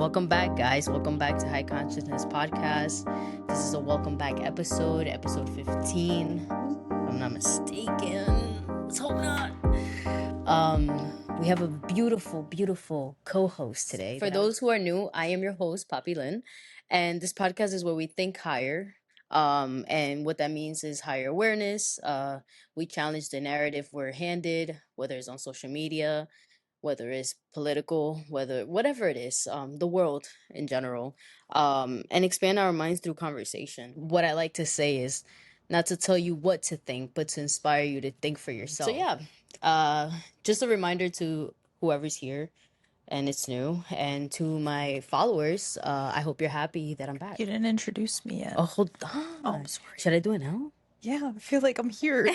Welcome back, guys. Welcome back to High Consciousness Podcast. This is a welcome back episode 15. If I'm not mistaken. Let's hope not. We have a beautiful, beautiful co-host today. For those who are new, I am your host, Poppy Lynn, and this podcast is where we think higher. And what that means is higher awareness. We challenge the narrative we're handed, whether it's on social media, whether it's political, whatever it is, the world in general, and expand our minds through conversation. What I like to say is not to tell you what to think, but to inspire you to think for yourself. So yeah, just a reminder to whoever's here and it's new, and to my followers, I hope you're happy that I'm back. You didn't introduce me yet. Oh, hold on. Oh, I'm sorry. Should I do it now? Yeah, I feel like I'm here.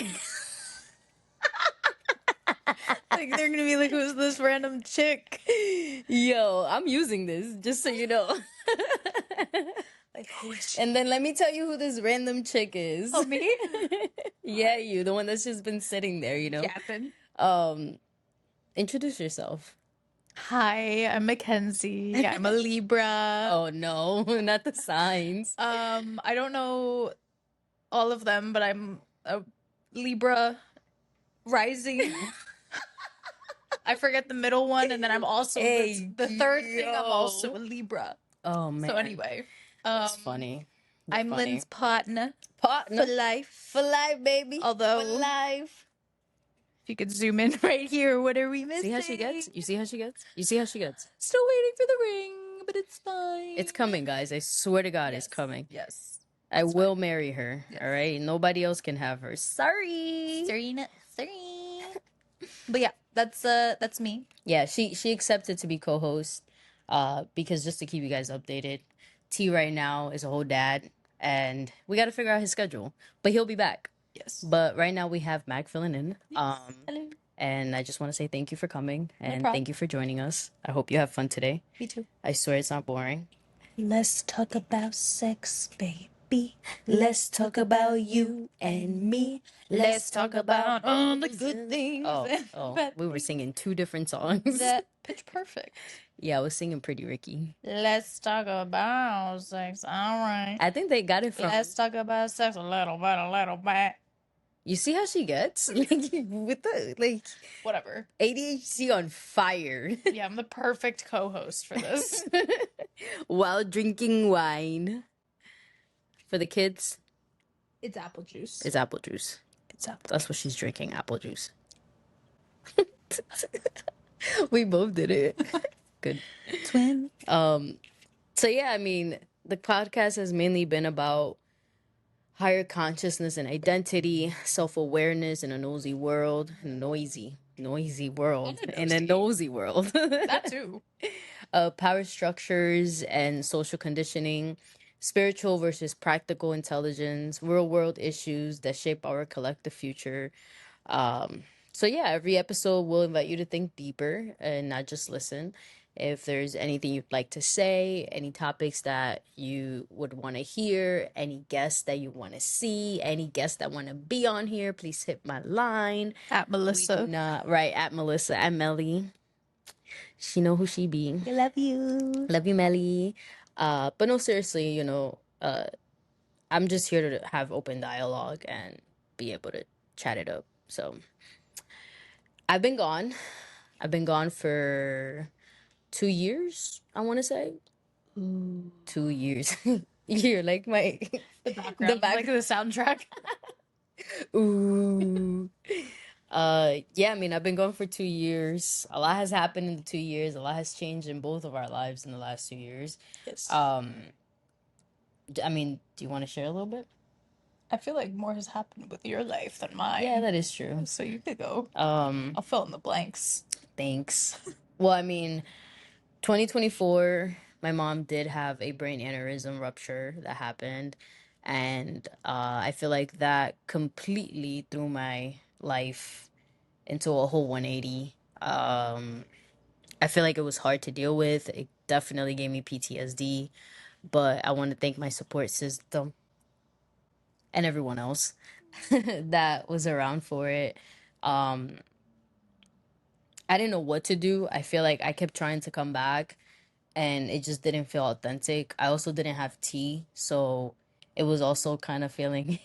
Like they're gonna be like, who's this random chick? Yo, I'm using this just so you know. Like, who is she? And then let me tell you who this random chick is. Oh, me? Yeah, you, the one that's just been sitting there, you know. Yapping. Introduce yourself. Hi, I'm Mackenzie. I'm a Libra. Oh no, not the signs. I don't know all of them, but I'm a Libra rising. I forget the middle one, and then I'm also the third thing. I'm also a Libra. Oh man. So anyway, that's funny. I'm Lynn's partner for life. For life, baby. Although, for life. If you could zoom in right here, what are we missing? See how she gets? You see how she gets? You see how she gets? Still waiting for the ring, but it's fine. It's coming, guys. I swear to God, it's coming. Yes. I will marry her. Yes. All right? Nobody else can have her. Sorry. Sorry. But yeah, that's me. Yeah, she accepted to be co-host because just to keep you guys updated, T right now is a whole dad and we got to figure out his schedule, but he'll be back. Yes. But right now we have Mac filling in. Yes. Hello. And I just want to say thank you for coming and thank you for joining us. I hope you have fun today. Me too. I swear it's not boring. Let's talk about sex, baby. Let's talk about you and me. Let's talk about all the good things. Oh, we were singing two different songs. That pitch perfect. Yeah, I was singing Pretty Ricky. Let's talk about sex. All right. I think they got it from. Let's talk about sex a little bit. You see how she gets? Like, with the, whatever. ADHD on fire. Yeah, I'm the perfect co-host for this. While drinking wine. For the kids, it's apple juice. It's apple juice. That's what she's drinking, apple juice. We both did it. Good. Twin. So yeah, I mean, the podcast has mainly been about higher consciousness and identity, self-awareness in a noisy world. That too. Power structures and social conditioning, spiritual versus practical intelligence, real world issues that shape our collective future. So yeah, every episode will invite you to think deeper and not just listen. If there's anything you'd like to say, any topics that you would want to hear, any guests that you want to see, any guests that want to be on here, please hit my line. At Melissa. At Melissa, at Melly. She know who she be. I love you. Love you, Melly. But no, seriously, you know, I'm just here to have open dialogue and be able to chat it up. So I've been gone for 2 years, I want to say. Ooh. 2 years. You're like my the background, like the soundtrack. Ooh. Yeah, I mean, I've been gone for 2 years. A lot has happened in the 2 years. A lot has changed in both of our lives in the last 2 years. Yes. I mean, do you want to share a little bit? I feel like more has happened with your life than mine. Yeah, that is true. So you could go. I'll fill in the blanks. Thanks. Well, I mean, 2024, my mom did have a brain aneurysm rupture that happened. And I feel like that completely threw my life into a whole 180. I feel like it was hard to deal with. It definitely gave me PTSD. But I want to thank my support system and everyone else that was around for it. I didn't know what to do. I feel like I kept trying to come back and it just didn't feel authentic. I also didn't have tea, so it was also kind of feeling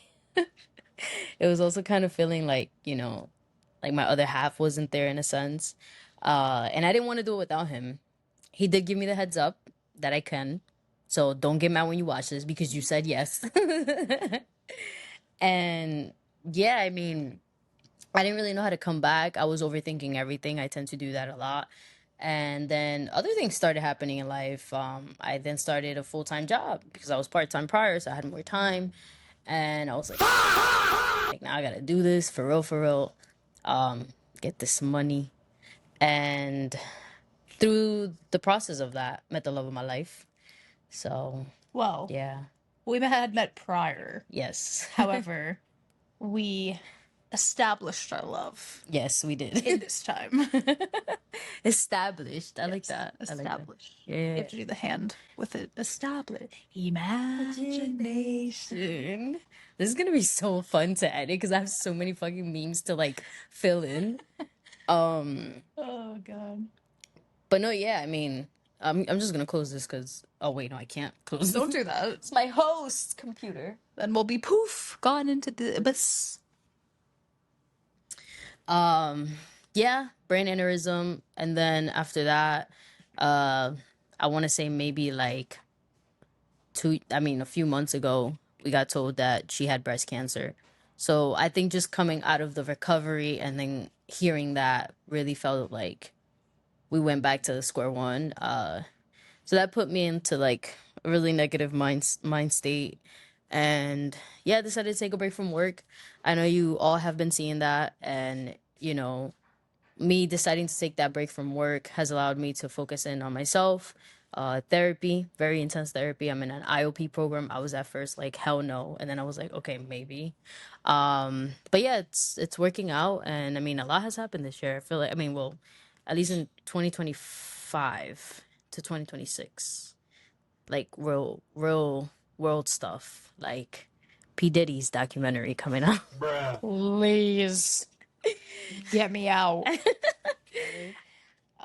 it was also kind of feeling like, like my other half wasn't there in a sense. And I didn't want to do it without him. He did give me the heads up that I can. So don't get mad when you watch this because you said yes. And yeah, I mean, I didn't really know how to come back. I was overthinking everything. I tend to do that a lot. And then other things started happening in life. I then started a full time job because I was part time prior, so I had more time. And I was like now I gotta do this for real, for real. Get this money. And through the process of that, met the love of my life. So Well, yeah, we had met prior. yes, However, we established our love yes, we in did. this time. Established. I like that. I like that. Established. Yeah, You yeah, have to do the hand with it. Established. imagination. This is gonna be so fun to edit because I have so many fucking memes to like fill in. Oh god. But no, yeah, I mean, I'm just gonna close this because wait, no, I can't close. Don't this. do that. It's my host computer. Then we'll be poof gone into the abyss. Yeah, brain aneurysm, and then after that, I want to say maybe like a few months ago, we got told that she had breast cancer. So I think just coming out of the recovery and then hearing that really felt like we went back to the square one. So that put me into like a really negative mind state. And yeah, I decided to take a break from work. I know you all have been seeing that, and me deciding to take that break from work has allowed me to focus in on myself. Therapy, very intense therapy. I'm in an IOP program. I was at first like hell no, and then I was like, okay, maybe. But yeah, it's working out, and I mean, a lot has happened this year. I feel like, I mean, well, at least in 2025 to 2026, like real world stuff, like P Diddy's documentary coming out. Please get me out.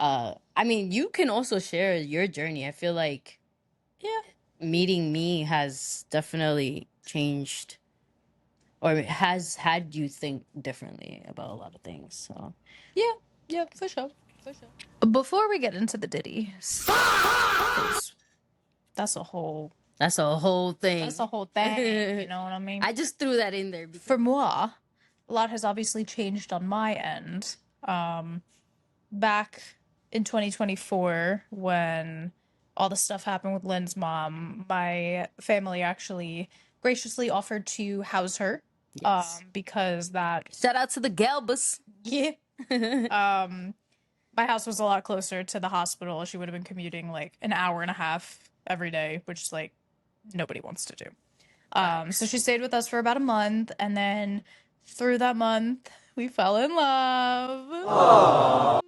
I mean, you can also share your journey. I feel like Yeah. meeting me has definitely changed or has had you think differently about a lot of things. So Yeah, for sure. Before we get into the Diddy, 'cause that's a whole that's a whole thing. thing. You know what I mean? I just threw that in there because For moi, a lot has obviously changed on my end. Back in 2024, when all the stuff happened with Lynn's mom, my family actually graciously offered to house her. Yes. Because that shout out to the Galbus. yeah. My house was a lot closer to the hospital. She would have been commuting like an hour and a half every day, which is like nobody wants to do. So she stayed with us for about a month, and then through that month, we fell in love.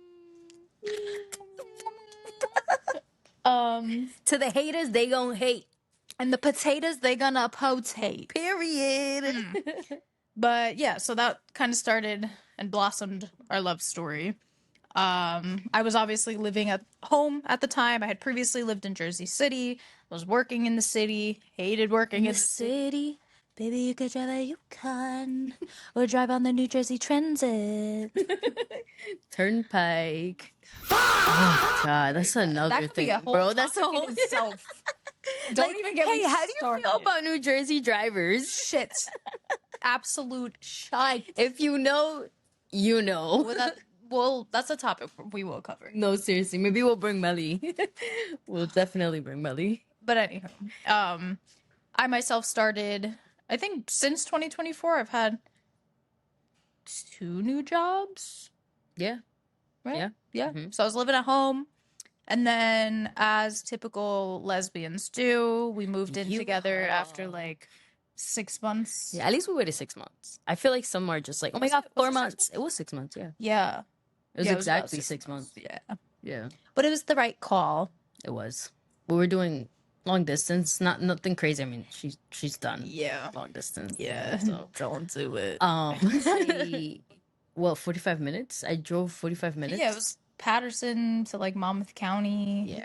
To the haters, they gon' hate. And the potatoes, they gonna potate. Period. But yeah, so that kind of started and blossomed our love story. I was obviously living at home at the time. I had previously lived in Jersey City, was working in the city, hated working in the city. Baby, you could drive a Yukon or drive on the New Jersey Transit. Turnpike. Oh God, that's another That could be thing, a whole bro. That's a topic whole in itself. Don't even get me Hey, how do you started. feel about New Jersey drivers? Shit. Absolute shite. If you know, you know. Well, that's a topic we will cover. No, seriously, maybe we'll bring Melly. We'll definitely bring Melly. But anyhow, I myself started, I think since 2024, I've had 2 new jobs. Yeah. Right? Yeah. Yeah. So I was living at home. And then, as typical lesbians do, we moved in together after like 6 months. Yeah, at least we waited 6 months. I feel like some are just like, oh my God, 4 months. It was 6 months, yeah. Yeah. It was Yeah, exactly about 6 months. Yeah. Yeah, But it was the right call. it was. We were doing long distance, nothing crazy. I mean, she's done Yeah. long distance. Yeah. So Don't do it. 45 minutes? I drove 45 minutes. Yeah, it was Patterson to like Monmouth County.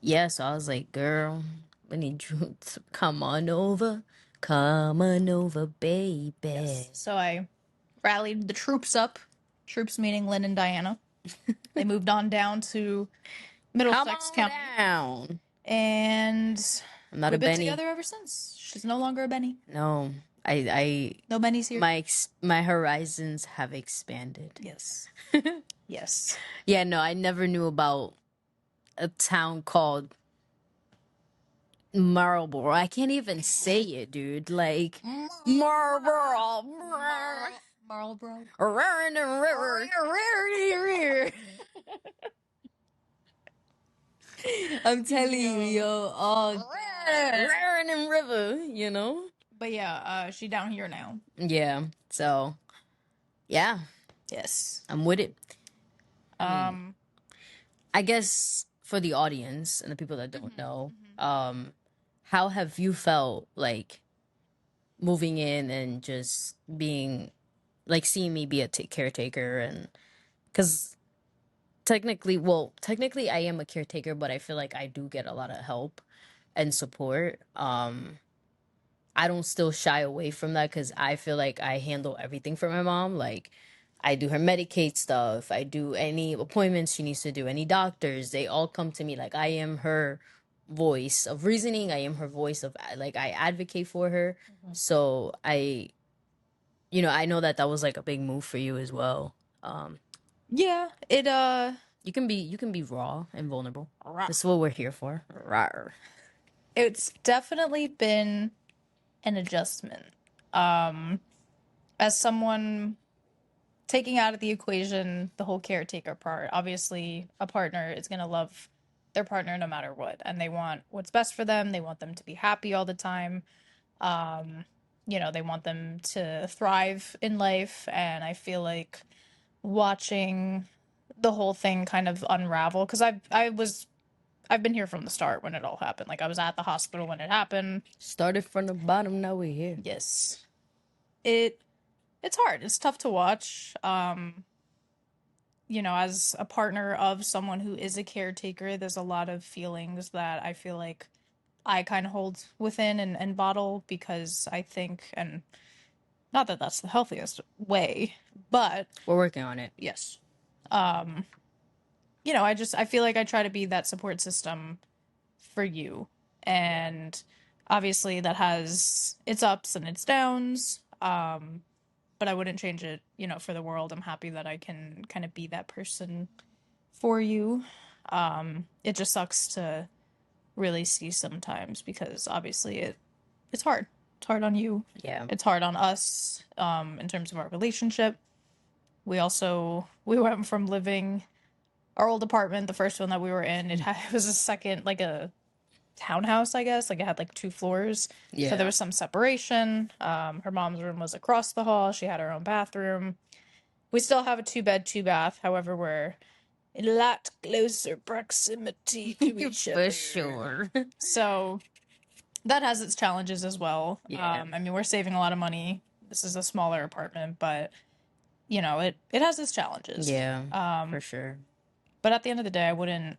Yeah, so I was like, girl, I need you to come on over. Come on over, baby. Yes. So I rallied the troops up. Troops meaning Lynn and Diana. They moved on down to Middlesex County. Down. And I'm not we've a been Benny. together ever since. She's no longer a Benny. No, I No Bennies here. my horizons have expanded. Yes. Yes. Yeah, no, I never knew about a town called Marlboro. I can't even say it, dude. Like Marlboro. Marlboro. I'm telling you, yo, River, you know? But yeah, she down here now. Yeah. So, yeah, Yes. I'm with it. I guess for the audience and the people that don't know, how have you felt like moving in and just being like seeing me be a caretaker? And because technically I am a caretaker, but I feel like I do get a lot of help and support. I don't still shy away from that because I feel like I handle everything for my mom. Like, I do her Medicaid stuff. I do any appointments she needs to do, any doctors. They all come to me. Like, I am her voice of reasoning. I am her voice of, like, I advocate for her. So I know that was like a big move for you as well. Yeah, You can be raw and vulnerable. This is what we're here for. Rawr. It's definitely been an adjustment. As someone taking out of the equation the whole caretaker part, obviously a partner is going to love their partner no matter what, and they want what's best for them. They want them to be happy all the time. They want them to thrive in life, and I feel like watching the whole thing kind of unravel, because I've been here from the start when it all happened. Like, I was at the hospital when it happened. Started from the bottom, now we're here. Yes. It's hard. It's tough to watch. As a partner of someone who is a caretaker, there's a lot of feelings that I feel like I kind of hold within and bottle, because I think, and not that that's the healthiest way, but we're working on it. Yes. I feel like I try to be that support system for you. And obviously that has its ups and its downs. But I wouldn't change it, for the world. I'm happy that I can kind of be that person for you. It just sucks to really see sometimes, because obviously it's hard. It's hard on you. Yeah. It's hard on us, in terms of our relationship. We went from living our old apartment, the first one that we were in, it was a second, like a townhouse, I guess. Like, it had like 2 floors. Yeah. So there was some separation. Her mom's room was across the hall. She had her own bathroom. We still have a 2-bed, 2-bath. However, we're in a lot closer proximity to each other. For sure. So that has its challenges as well. Yeah. We're saving a lot of money. This is a smaller apartment, but it has its challenges. Yeah. For sure. But at the end of the day, I wouldn't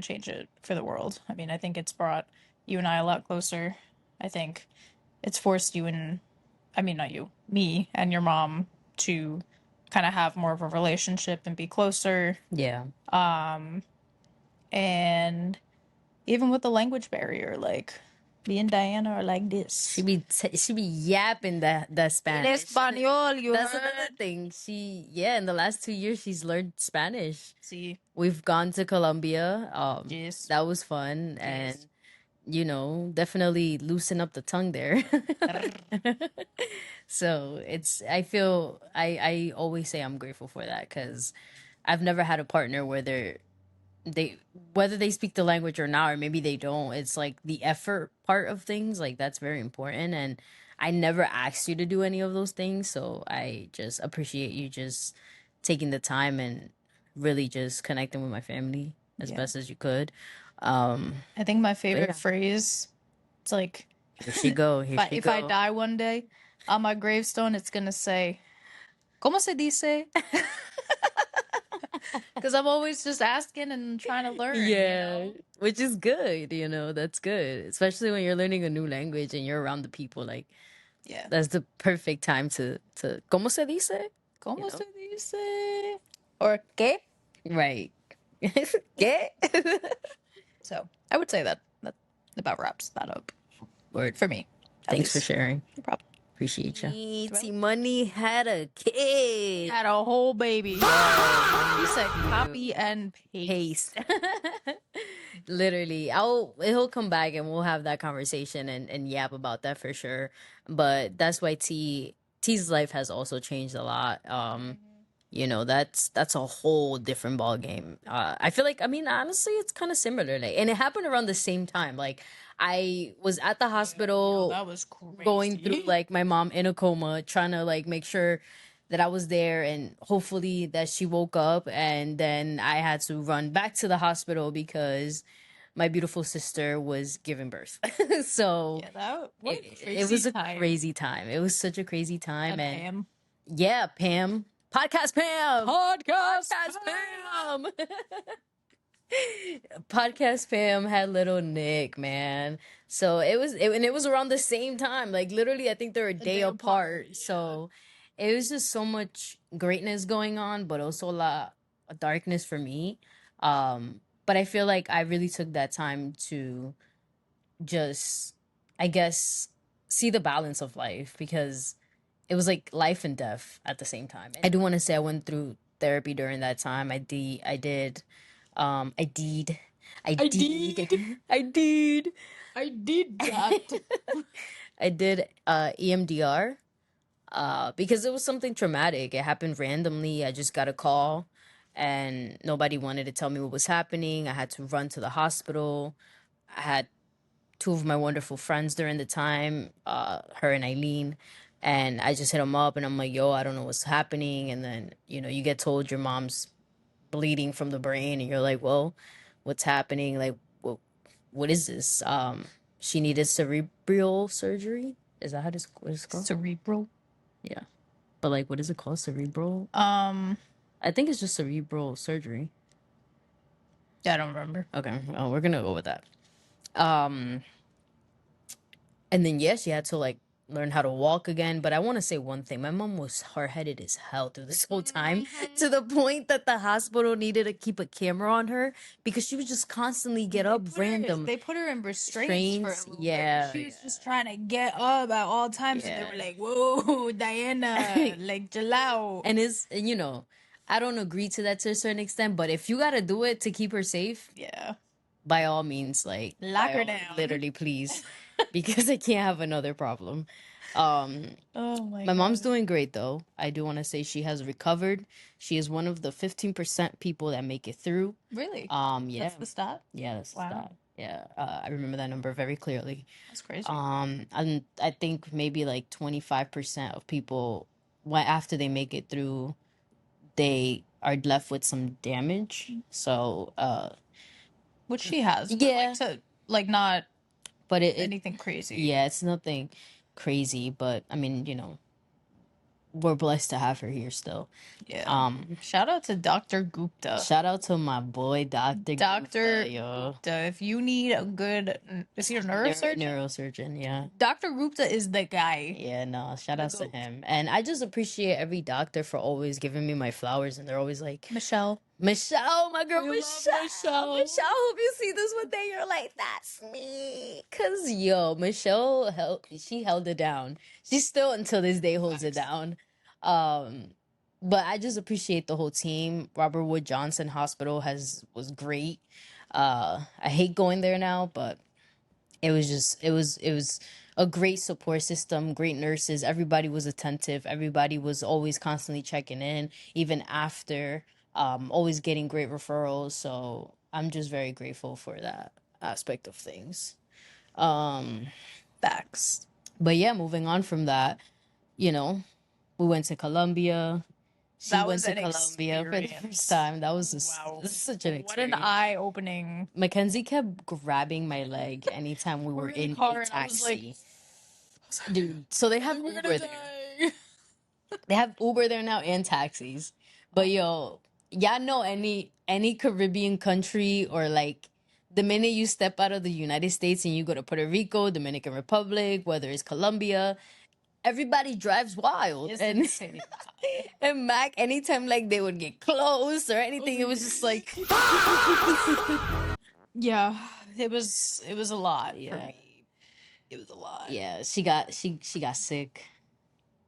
change it for the world. I think it's brought you and I a lot closer. I think it's forced me and your mom to kind of have more of a relationship and be closer. Yeah. And even with the language barrier, like, me and Diana are like this. She be yapping the Spanish. Espanol, That's another thing. In the last 2 years, she's learned Spanish. See, we've gone to Colombia. Yes. That was fun, Yes. and definitely loosen up the tongue there. So I always say I'm grateful for that, because I've never had a partner where whether they speak the language or not, or maybe they don't, it's like the effort part of things, like, that's very important. And I never asked you to do any of those things, so I just appreciate you just taking the time and really just connecting with my family as best as you could. I think my favorite yeah. phrase, it's like, Here she go. if I die one day, on my gravestone, it's gonna say, ¿Cómo se dice? Because I'm always just asking and trying to learn. Yeah, You know? which is good, that's good. Especially when you're learning a new language and you're around the people, like Yeah. that's the perfect time to ¿Cómo se dice? ¿Cómo You se dice? Or qué? Right. ¿Qué? So I would say that about wraps that up Word. for me. At Thanks for least. sharing. No problem. Appreciate you. Well- T Money had a kid. Had a whole baby. You said copy and paste. Paste. Literally. He'll come back and we'll have that conversation and yap about that for sure. But that's why T's life has also changed a lot. That's a whole different ball game. I feel like, I mean, honestly, it's kind of similar. Like, and it happened around the same time. Like, I was at the hospital That was crazy. going through like my mom in a coma, trying to like make sure that I was there and hopefully that she woke up. And then I had to run back to the hospital because my beautiful sister was giving birth. So Yeah, it was a crazy time. It was such a crazy time. And Pam. yeah, Pam. Podcast Pam. Podcast Pam. Podcast Pam had little Nick, man. So it was around the same time. Like literally, I think they're a day apart. Yeah. So it was just so much greatness going on, but also a lot of darkness for me. But I feel like I really took that time to just, I guess, see the balance of life because it was like life and death at the same time. I do want to say I went through therapy during that time. I did. I did that. I did EMDR because it was something traumatic. It happened randomly. I just got a call and nobody wanted to tell me what was happening. I had to run to the hospital. I had two of my wonderful friends during the time, her and Eileen. And I just hit them up and I'm like, yo, I don't know what's happening. And then, you get told your mom's bleeding from the brain and you're like, well, what's happening? Like, what is this? She needed cerebral surgery. Is that what it's called? Cerebral. Yeah. But like, what is it called? Cerebral? I think it's just cerebral surgery. I don't remember. Okay. Well, we're going to go with that. And then, yeah, she had to like learn how to walk again. But I want to say one thing. My mom was hard-headed as hell through this whole time to the point that the hospital needed to keep a camera on her because she would just constantly get up random. They put her in restraints for a little bit. Yeah. She was just trying to get up at all times. Yeah. And they were like, whoa, Diana, like, chill out. And I don't agree to that to a certain extent, but if you got to do it to keep her safe, Yeah. by all means, like, Lock by her all- down. literally, please, because I can't have another problem. Oh My mom's doing great though. I do want to say she has recovered. She is one of the 15% people that make it through. Really? Yeah, That's the stat? yeah, that's Wow. that. Yeah, I remember that number very clearly. That's crazy. And I think maybe like 25% of people, after they make it through, they are left with some damage. So, Which she has. yeah. But not but it anything crazy. yeah, it's nothing crazy, but I mean, we're blessed to have her here still. Yeah. Shout out to Dr. Gupta. Shout out to my boy, Dr. Dr. Gupta, yo. If you need a good, is he a neurosurgeon? Neurosurgeon, yeah. Dr. Gupta is the guy. Yeah, no, shout out to goat. him. And I just appreciate every doctor for always giving me my flowers, and they're always like, Michelle, my girl, We love Michelle. Michelle. Hope you see this one day. You're like, that's me. Cause yo, Michelle she held it down. She still until this day holds it down. But I just appreciate the whole team. Robert Wood Johnson Hospital was great. I hate going there now, but it was a great support system, great nurses. Everybody was attentive. Everybody was always constantly checking in, even after. Always getting great referrals. So I'm just very grateful for that aspect of things. facts. But yeah, moving on from that, we went to Colombia. She That went was to an Colombia for the experience. first time. That was Wow. such an What an experience. eye-opening. Mackenzie kept grabbing my leg anytime we were in the in car, a and I was like, taxi. Dude, so they have we're Uber gonna there. die. They have Uber there now and taxis. But yo, y'all know any Caribbean country or like the minute you step out of the United States and you go to Puerto Rico, Dominican Republic, whether it's Colombia, everybody drives wild. It's And insane. and Mac, anytime like they would get close or anything, it was just like Yeah, it was a lot for Yeah. me. It was a lot. yeah, she got sick,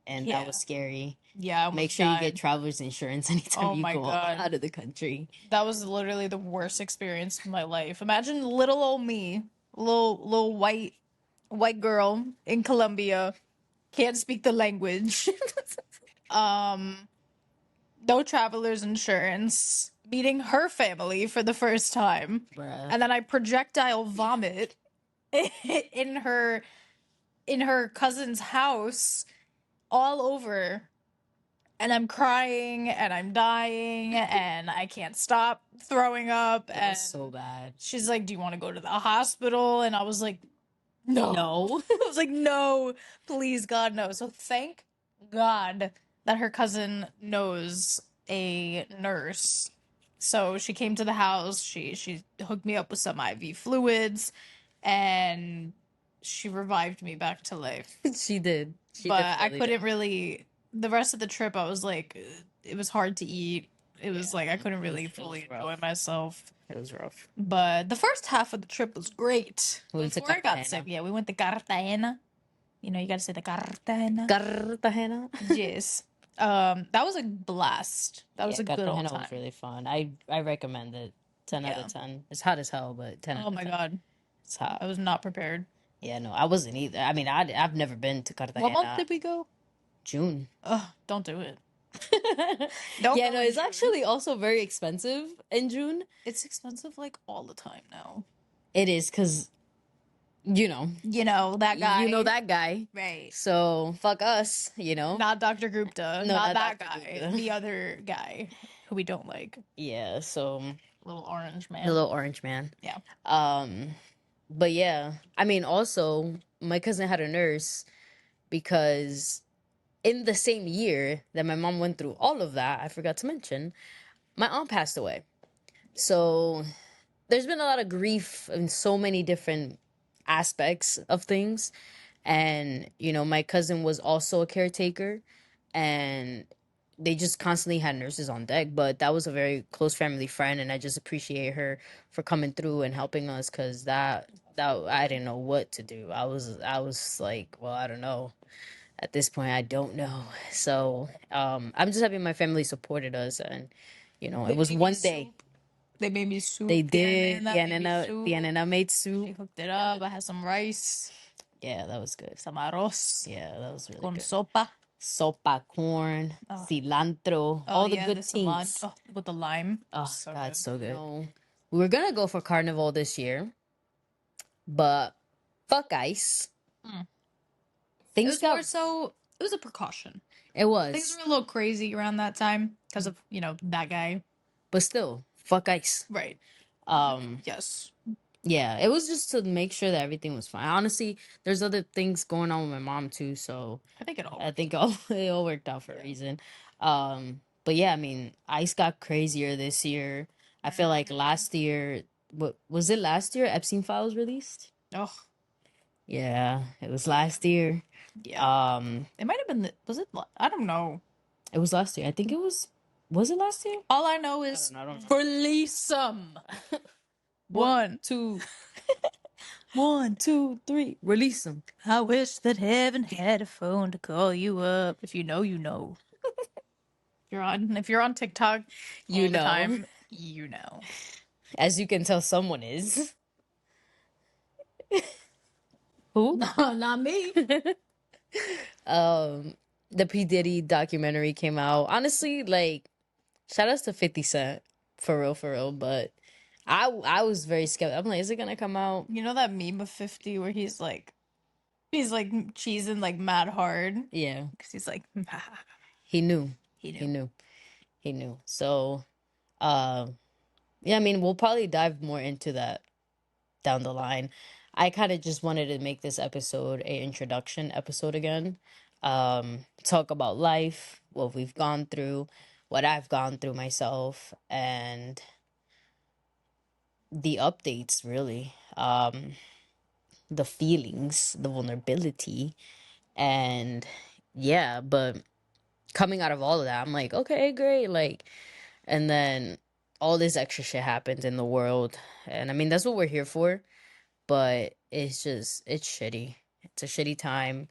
and Yeah. that was scary. Yeah, I Make almost sure you died. get traveler's insurance anytime Oh you my go God. out of the country. That was literally the worst experience of my life. Imagine little old me, little white girl in Colombia, can't speak the language. No traveler's insurance, meeting her family for the first time. Bruh. And then I projectile vomit in her cousin's house all over. And I'm crying and I'm dying and I can't stop throwing up. It And was so bad. she's like, "Do you want to go to the hospital?" And I was like, "No." No. I was like, "No, please, God, no." So thank God that her cousin knows a nurse. So she came to the house. She hooked me up with some IV fluids, and she revived me back to life. She did. She But I definitely couldn't did. really. The rest of the trip, I was like, it was hard to eat. It was Yeah, like I couldn't it was- really it was fully rough. enjoy myself. It was rough. But the first half of the trip was great. We went to Before I got Cartagena. sick, yeah, we went to Cartagena. You know, you gotta say the Cartagena. Cartagena. Yes. That was a blast. That was Yeah, a good old Cartagena time. was really fun. I recommend it. 10 out Yeah. of 10. It's hot as hell, but 10 out Oh of my 10. God. It's hot. I was not prepared. Yeah, no, I wasn't either. I mean, I've never been to Cartagena. What month did we go? June. Ugh, don't do it. Don't Yeah, go no, in it's June. actually also very expensive in June. It's expensive like all the time now. It is because, you know, You know, that guy. you know that guy. Right. So fuck us, you know. Not Dr. Gupta. No, not not that Dr. guy. Gupta. The other guy who we don't like. Yeah, so Little orange man. the little orange man. Yeah. But yeah, I mean, also my cousin had a nurse because in the same year that my mom went through all of that, I forgot to mention, my aunt passed away. So there's been a lot of grief in so many different aspects of things. And, you know, my cousin was also a caretaker and they just constantly had nurses on deck. But that was a very close family friend. And I just appreciate her for coming through and helping us because that I didn't know what to do. I was like, well, I don't know. At this point, I don't know. So I'm just happy my family supported us. And, you know, it was one day. They made me soup. They did. Tiana Tiana made She soup. hooked it up. I had some rice, Yeah, that was good. some arroz, Yeah, that was really con good. sopa. Sopa, corn, Oh. cilantro, all the good things. cilantro with the lime. Oh, So God, good. so good. No, we were gonna go for Carnival this year, but fuck ice. Mm. It Things was got. more so. It was a precaution. It was, Things were a little crazy around that time because of that guy. but still, fuck ice. Right. Yes. Yeah, it was just to make sure that everything was fine. Honestly, there's other things going on with my mom too, so I think it all. I think it all worked out for a reason. But yeah, I mean, ice got crazier this year. I feel like last year, what was it last year? Epstein Files released? Oh, Yeah, it was last year. yeah. It might have been. Was it? I don't know. It was last year. I think it was. Was it last year? All I know is I don't know. release them. 1, 2, 1, 2, 3. Release them. I wish that heaven had a phone to call you up. If you know, you know. If you're on TikTok, You all the know. time, you know. As you can tell, someone is. Who? No, not me. The P Diddy documentary came out. Honestly, like, shout outs to 50 Cent, for real. But I was very skeptical. I'm like, is it gonna come out? You know that meme of 50 where he's like cheesing like mad hard Yeah, because he's like, he knew. he knew. He knew. He knew. So, yeah, I mean, we'll probably dive more into that down the line. I kind of just wanted to make this episode a introduction episode again. talk about life, what we've gone through, what I've gone through myself, and the updates, really. The feelings, the vulnerability, and yeah, but coming out of all of that, I'm like, okay, great. Like, and then all this extra shit happens in the world. And I mean, that's what we're here for. But it's shitty. It's a shitty time.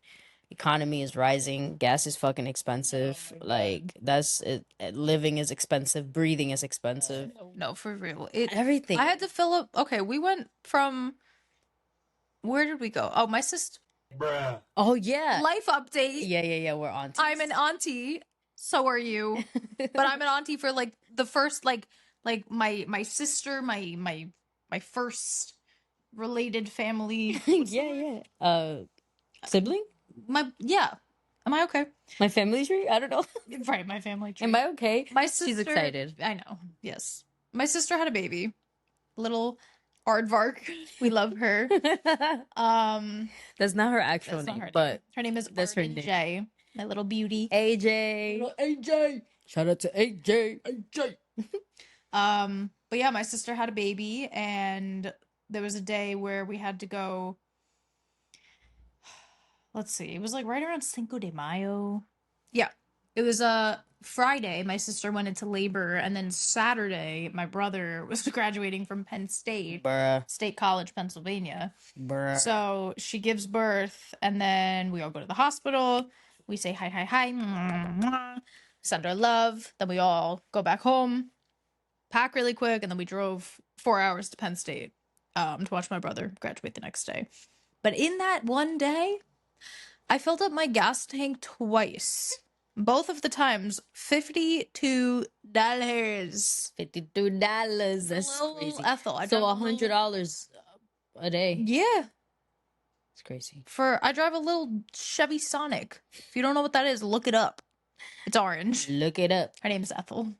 Economy is rising. Gas is fucking expensive. Like, that's it. Living is expensive. Breathing is expensive. No, for real. Everything. I had to fill up. Okay, we went from. Where did we go? Oh, my sister. Oh, yeah. Life update. Yeah. We're on. I'm an auntie. So are you. But I'm an auntie for like the first like my sister, my first related family. Yeah. Sibling? Yeah. Am I okay? My family tree? I don't know. Right, my family tree. Am I okay? My sister, She's excited. I know. Yes. My sister had a baby. Little Aardvark. We love her. That's not her actual That's not name, her name. but Her name is that's her Arden name. J. My little beauty. AJ. Little AJ. Shout out to AJ. AJ. But yeah, my sister had a baby, and there was a day where we had to go. Let's see, it was like right around Cinco de Mayo. Yeah, it was a Friday. My sister went into labor, and then Saturday, my brother was graduating from Penn State, Bruh. State College, Pennsylvania. Bruh. So she gives birth, and then we all go to the hospital. We say hi, mwah, mwah, send our love. Then we all go back home, pack really quick, and then we drove 4 hours to Penn State to watch my brother graduate the next day. But in that one day, I filled up my gas tank twice. Both of the times, $52. $52. That's crazy. Ethel. So $100 a day. Yeah. It's crazy. I drive a little Chevy Sonic. If you don't know what that is, look it up. It's orange. Look it up. Her name is Ethel.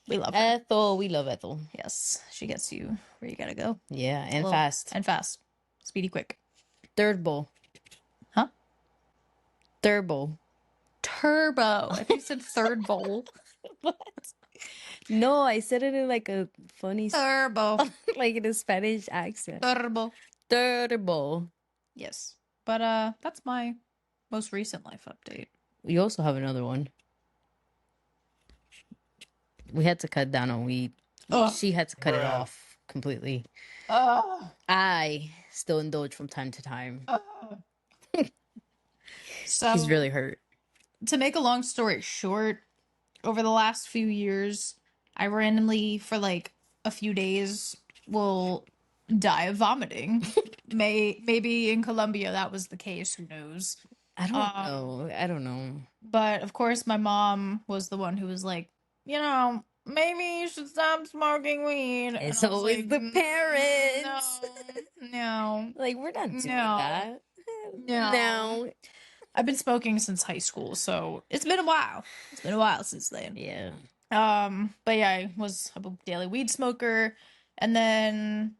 We love her. Ethel. We love Ethel. Yes. She gets you where you gotta go. Yeah, and fast. And fast. Speedy quick. Third bowl. Huh? Third bowl. Turbo. I think you said third bowl. What? No, I said it in like a funny Turbo. like in a Spanish accent. Turbo. Third bowl. Yes. But that's my most recent life update. We also have another one. We had to cut down on weed. She had to cut it off completely. I still indulge from time to time. So He's really hurt. To make a long story short, over the last few years, I randomly, for like a few days, will die of vomiting. Maybe in Colombia that was the case. Who knows? I don't know. But of course, my mom was the one who was like, maybe you should stop smoking weed. It's always like, the parents. No. Like, we're not doing that. No. I've been smoking since high school, so it's been a while. It's been a while since then. Yeah. But yeah, I was a daily weed smoker, and then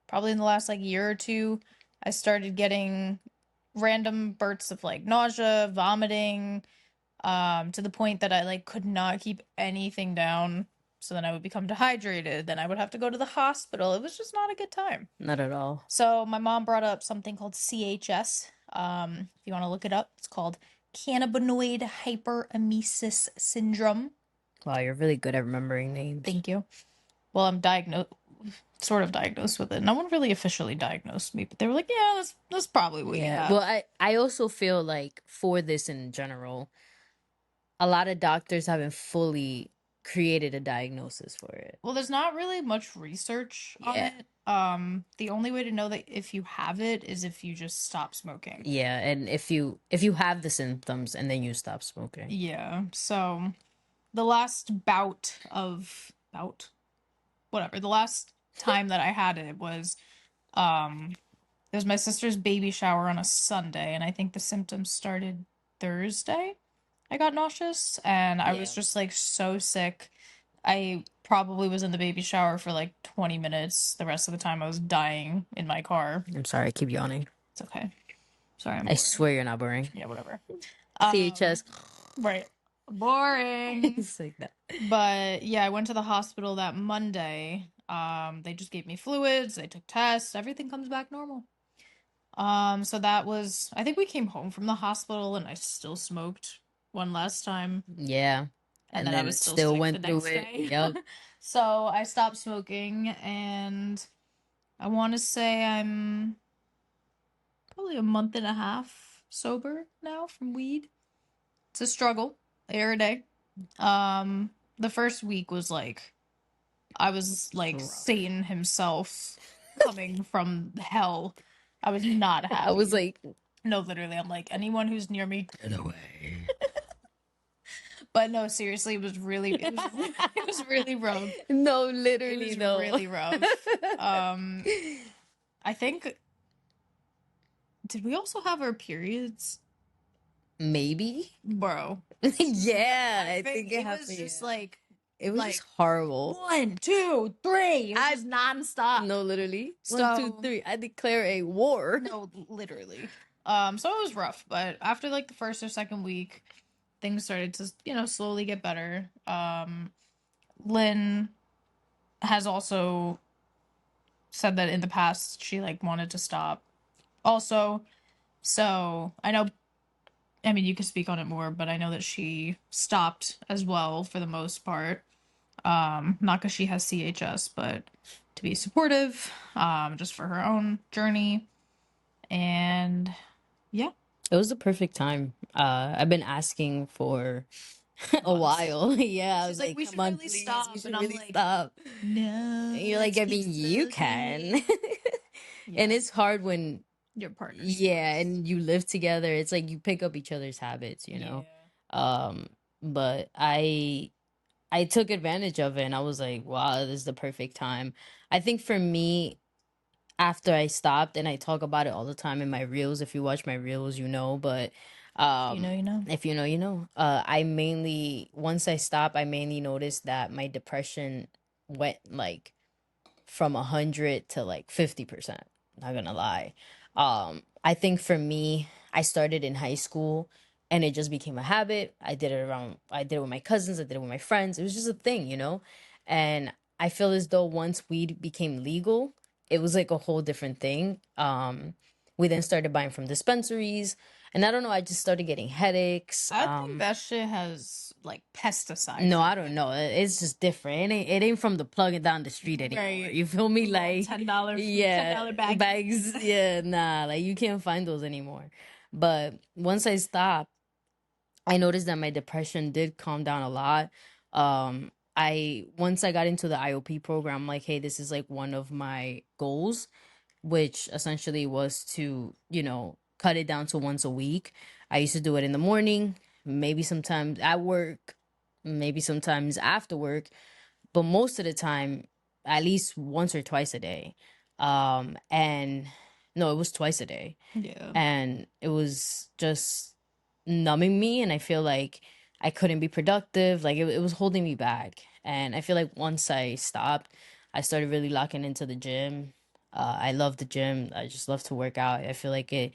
probably in the last like year or two, I started getting random bursts of like nausea, vomiting, to the point that I like could not keep anything down. So then I would become dehydrated. Then I would have to go to the hospital. It was just not a good time. Not at all. So my mom brought up something called CHS. If you want to look it up, it's called cannabinoid hyperemesis syndrome. Wow, you're really good at remembering names. Thank you. Well, I'm sort of diagnosed with it. No one really officially diagnosed me, but they were like, yeah, that's probably what you have. Well, I also feel like for this in general, a lot of doctors haven't fully created a diagnosis for it. Well, there's not really much research on it. The only way to know that if you have it is if you just stop smoking. Yeah, and if you have the symptoms and then you stop smoking. Yeah. So the last the last time that I had it was my sister's baby shower on a Sunday, and I think the symptoms started Thursday. I got nauseous, and I was just like so sick. I probably was in the baby shower for like 20 minutes. The rest of the time I was dying in my car. I'm sorry, I keep yawning. It's okay. Sorry. I swear you're not boring. Yeah, whatever. CHS. Right. Boring. It's like that. But yeah, I went to the hospital that Monday. They just gave me fluids, they took tests, everything comes back normal. So that was, I think we came home from the hospital and I still smoked one last time. Yeah. And And then I then was it still still sick the went through next it. day. Yep. So I stopped smoking and I want to say I'm probably a month and a half sober now from weed. It's a struggle every day. The first week was like I was like Rough. Satan himself coming from hell. I was not happy. I was like, no, literally, I'm like anyone who's near me. get away. But no, seriously, it was really, it was really rough. No, It literally was though. really rough. I think, did we also have our periods, Maybe. bro? Yeah, I think it happened. was just yeah. like It was like, just horrible. 1, 2, 3. It was just nonstop. No, literally. So- 1, 2, 3. I declare a war. No, literally. So it was rough, but after like the first or second week, things started to, slowly get better. Lynn has also said that in the past she like wanted to stop. Also, so I mean, you can speak on it more, but I know that she stopped as well for the most part. Not because she has CHS, but to be supportive, just for her own journey. And yeah. It was the perfect time. I've been asking for a while. Yeah, I was She's like, like, "We come should on, really please, stop," we should and I'm really like, stop. No. And you're like, I let's keep mean, you smoking." can. Yeah. And it's hard when, Your partner. yeah, and you live together. It's like you pick up each other's habits, you know. But I took advantage of it and I was like, wow, this is the perfect time. I think for me, after I stopped, and I talk about it all the time in my reels. If you watch my reels, you know, but You know. if you know, you know. I mainly, once I stopped, I mainly noticed that my depression went like from 100 to like 50%. Not gonna lie. I think for me, I started in high school and it just became a habit. I did it with my cousins, I did it with my friends. It was just a thing, you know? And I feel as though once weed became legal, it was like a whole different thing. We then started buying from dispensaries, and I don't know, I just started getting headaches. I think that shit has like pesticides. No, in I it. don't know. It's just different. It ain't from the plug it down the street anymore. Right. You feel me? Little Like $10 yeah, $10 bags. bags. Yeah, nah, like you can't find those anymore. But once I stopped, I noticed that my depression did calm down a lot. I once I got into the IOP program, like, hey, this is like one of my goals, which essentially was to, you know, cut it down to once a week. I used to do it in the morning, maybe sometimes at work, maybe sometimes after work, but most of the time, at least once or twice a day. And no, it was twice a day. Yeah. And it was just numbing me, and I feel like I couldn't be productive. Like it was holding me back. And I feel like once I stopped, I started really locking into the gym. I love the gym. I just love to work out. I feel like it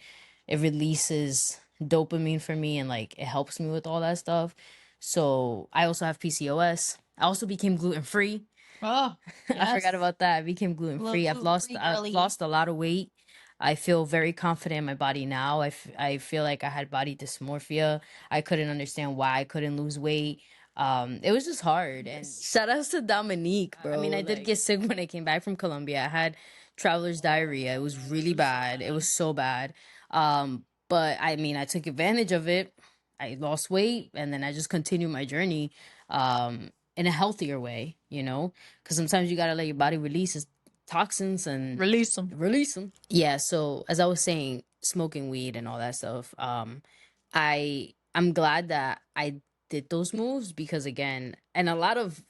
releases dopamine for me, and like it helps me with all that stuff. So I also have PCOS. I also became gluten free. Oh, I forgot yes. about that. I became gluten free. I've gluten-free lost a lot of weight. I feel very confident in my body now. I feel like I had body dysmorphia. I couldn't understand why I couldn't lose weight. It was just hard. And shout outs to Dominique, bro. I mean, I did get sick when I came back from Colombia. I had traveler's diarrhea. It was really bad. It was so bad. But I mean, I took advantage of it. I lost weight, and then I just continued my journey in a healthier way, you know? Because sometimes you gotta let your body release its toxins and Release them. yeah. So as I was saying, smoking weed and all that stuff, I'm glad that I did those moves, because again, and a lot of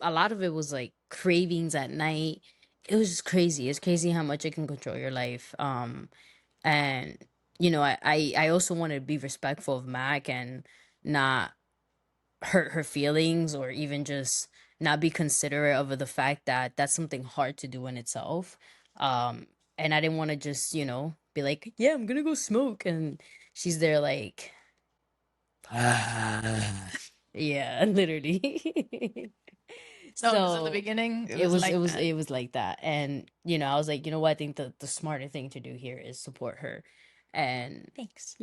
it was like cravings at night. It was just crazy. It's crazy how much it can control your life. And you know, I also wanted to be respectful of Mac and not hurt her feelings, or even just not be considerate of the fact that that's something hard to do in itself. And I didn't want to just, you know, be like, yeah, I'm gonna go smoke, and she's there like Yeah, literally. No, because in the So beginning, it was like that. it was like that. And I was like, you know what, I think the smarter thing to do here is support her. And Thanks.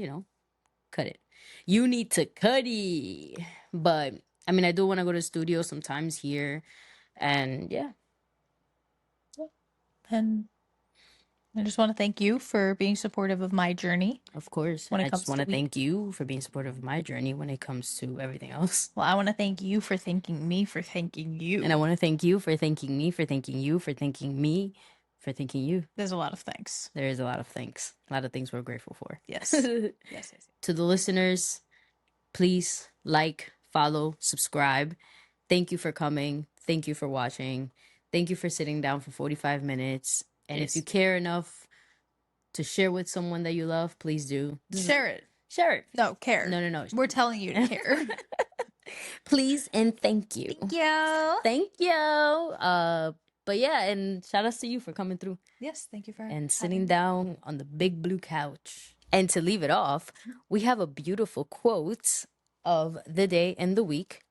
cut it. You need to cut it. But I mean, I do want to go to the studio sometimes here. And yeah, And I just want to thank you for being supportive of my journey of course. when it I comes just want to to weed. thank you for being supportive of my journey when it comes to everything else. Well, I want to thank you for thanking me for thanking you. And I want to thank you for thanking me, for thanking you, for thanking me, for thanking you. There's a lot of thanks. There is a lot of thanks. A lot of things we're grateful for. Yes. Yes. To the listeners, please like, follow, subscribe. Thank you for coming. Thank you for watching. Thank you for sitting down for 45 minutes. And if you care enough to share with someone that you love, please do. Share it. Share it. No, care. No. We're telling you to care. Please and thank you. Thank you. Thank you. But yeah, and shout outs to you for coming through Yes, thank you for and sitting down on the big blue couch. And to leave it off, we have a beautiful quote of the day and the week.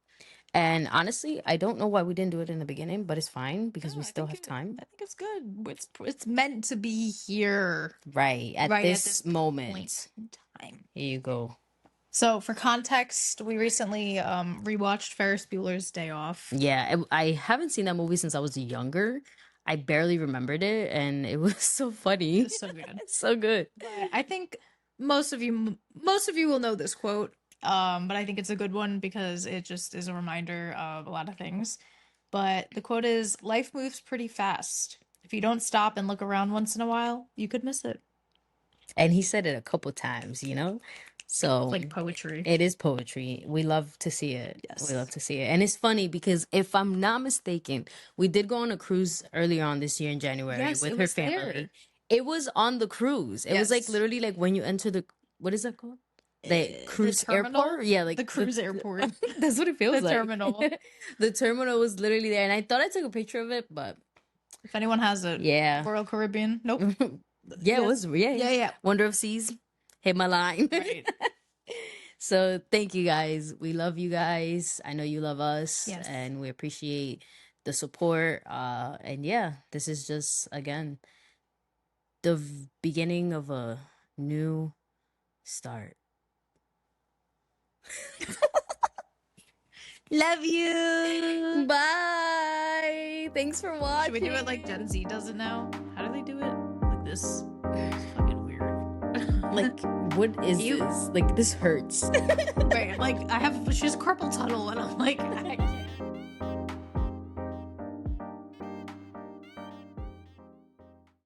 And honestly, I don't know why we didn't do it in the beginning, but it's fine because we still have time. I think it's good. It's meant to be here Right at this moment. point in time. Here you go. So, for context, we recently rewatched Ferris Bueller's Day Off. Yeah, I haven't seen that movie since I was younger. I barely remembered it, and it was so funny. It's so good. It's so good. But I think most of you will know this quote. But I think it's a good one because it just is a reminder of a lot of things. But the quote is, "Life moves pretty fast. If you don't stop and look around once in a while, you could miss it." And he said it a couple times, So It's like poetry. it is poetry. We love to see it. Yes. We love to see it. And it's funny because if I'm not mistaken, we did go on a cruise earlier on this year in January Yes, with it her was family. there. It was on the cruise. It was like Yes. literally like when you enter what is that called? The cruise terminal? airport? Yeah, like The cruise airport. That's what it feels The like. terminal. The terminal was literally there. And I thought I took a picture of it, but If anyone has a yeah. Royal Caribbean, nope. Yeah, it was Yeah. Wonder of Seas. Hit my line. Right. So thank you guys. We love you guys. I know you love us. Yes. And we appreciate the support. And yeah, this is just again the beginning of a new start. Love you. Bye. Thanks for watching. Should we do it like Gen Z does it now? How do they do it? Like this? It's fucking weird. Like, what is this? Like, this hurts. Right, like she has carpal tunnel and I'm like, I can't.